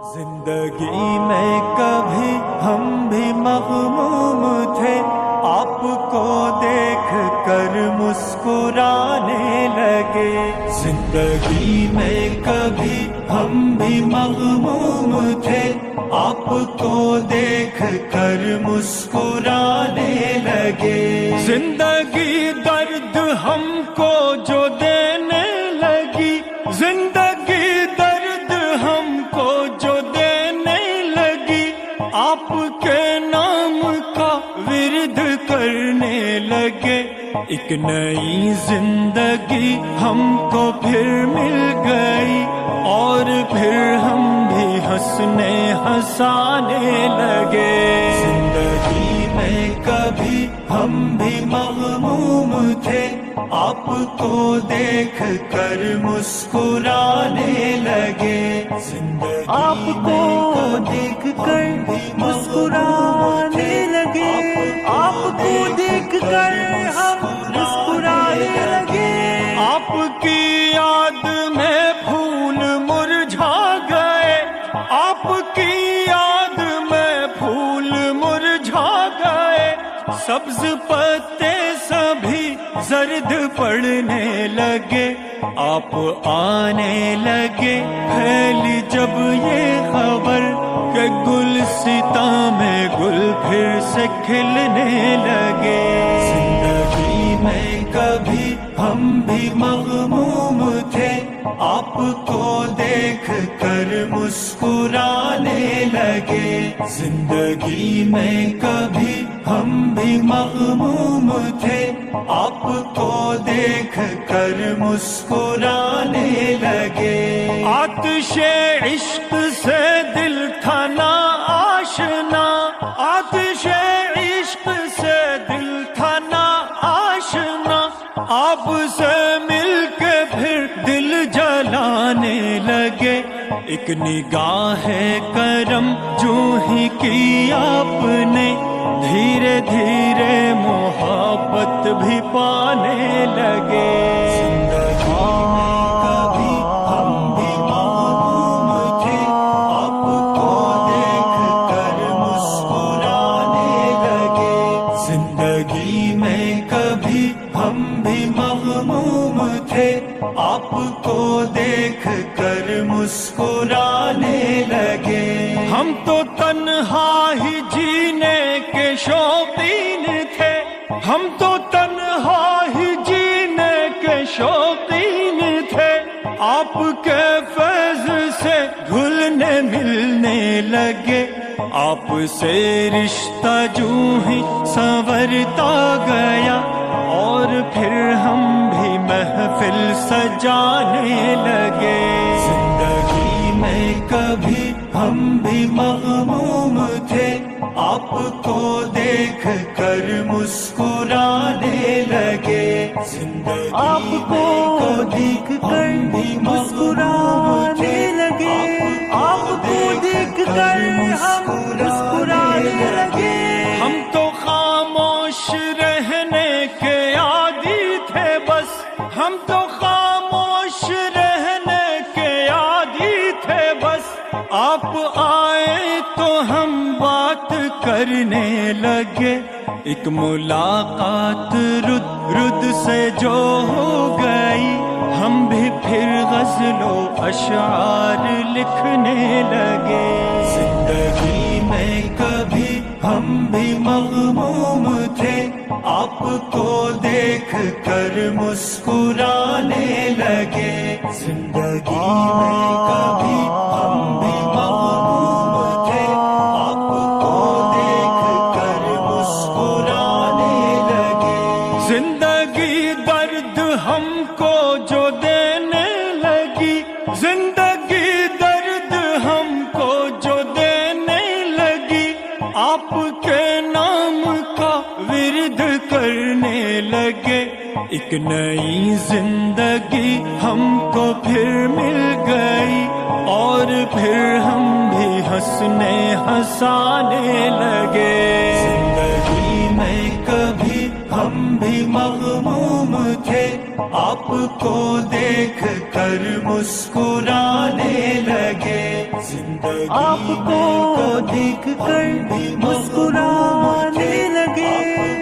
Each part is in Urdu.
زندگی میں کبھی ہم بھی مغموم تھے، آپ کو دیکھ کر مسکرانے لگے۔ زندگی میں کبھی ہم بھی مغموم تھے، آپ کو دیکھ کر مسکرانے لگے۔ زندگی درد ہم کو جو دینے لگی، زندگی درد ہم کو جو دینے لگی، آپ کے نام کا ورد کرنے لگے۔ ایک نئی زندگی ہم کو پھر مل گئی، اور پھر ہم بھی ہنسنے ہنسانے لگے۔ زندگی میں کبھی ہم بھی مغموم تھے، آپ کو دیکھ کر مسکرانے لگے۔ زندگی آپ کو دیکھ کر مسکرانے لگے، آپ کو دیکھ کر ہم مسکرانے لگے۔ آپ کی یاد میں پھول مرجھا گئے، آپ کی یاد میں پھول مرجھا گئے۔ سبز پتے سبھی زرد پڑنے لگے، آپ آنے لگے۔ پھیلی جب یہ خبر کہ گلستاں میں گل پھر سے کھلنے لگے۔ زندگی میں کبھی ہم بھی مغموم تھے، آپ کو دیکھ کر مسکرانے لگے۔ زندگی میں کبھی ہم بھی مغموم تھے، آپ کو دیکھ کر مسکرانے لگے۔ آتش عشق سے دل تھا نا آشنا، آتش عشق سے دل تھا نا آشنا، آپ سے مل کے پھر دل جلانے لگے۔ ایک نگاہ کرم جو ہی کی آپ نے، دھیرے دھیرے محبت بھی پانے لگے۔ زندگی میں کبھی ہم بھی مغموم تھے، آپ کو دیکھ کر مسکرانے لگے۔ زندگی میں کبھی ہم بھی مغموم تھے، آپ کو دیکھ کر مسکرانے لگے۔ ہم تو تنہا ہی جینے کے شوقین تھے، ہم تو تنہا ہی جینے کے شوقین تھے۔ آپ کے فیض سے گھلنے ملنے لگے، آپ سے رشتہ جو ہی سنورتا گیا، اور پھر ہم بھی محفل سجانے لگے۔ زندگی میں کبھی ہم بھی مغموم تھے، آپ کو دیکھ کر مسکرانے لگے۔ زندگی آپ کو دیکھ کر مسکرانے لگے، آپ کو دیکھ کر ہم مسکرانے لگے۔ ہم تو خاموش رہنے کے عادی تھے بس، ہم تو خاموش رہنے کے عادی تھے بس، آپ آئے تو ہم بات کرنے لگے۔ ایک ملاقات رد سے جو ہو گئی، ہم بھی پھر غزل و اشعار لکھنے لگے۔ زندگی میں کبھی ہم بھی مغموم تھے، آپ کو دیکھ کر مسکرانے لگے۔ زندگی میں کبھی ہم بھی مغموم تھے، آپ کو دیکھ کر مسکرانے لگے۔ زندگی درد ہم کو جو دینے لگی، زندگی درد ہم کو جو دینے لگی، آپ کے نام کا ورد کرنے لگے۔ ایک نئی زندگی ہم کو پھر مل گئی، اور پھر ہم بھی ہنسنے ہنسانے لگے۔ زندگی میں کبھی ہم بھی مغموم تھے، آپ کو دیکھ کر مسکرانے لگے۔ آپ کو دیکھ کر مسکرانے لگے،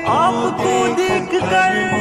آپ کو دیکھ کر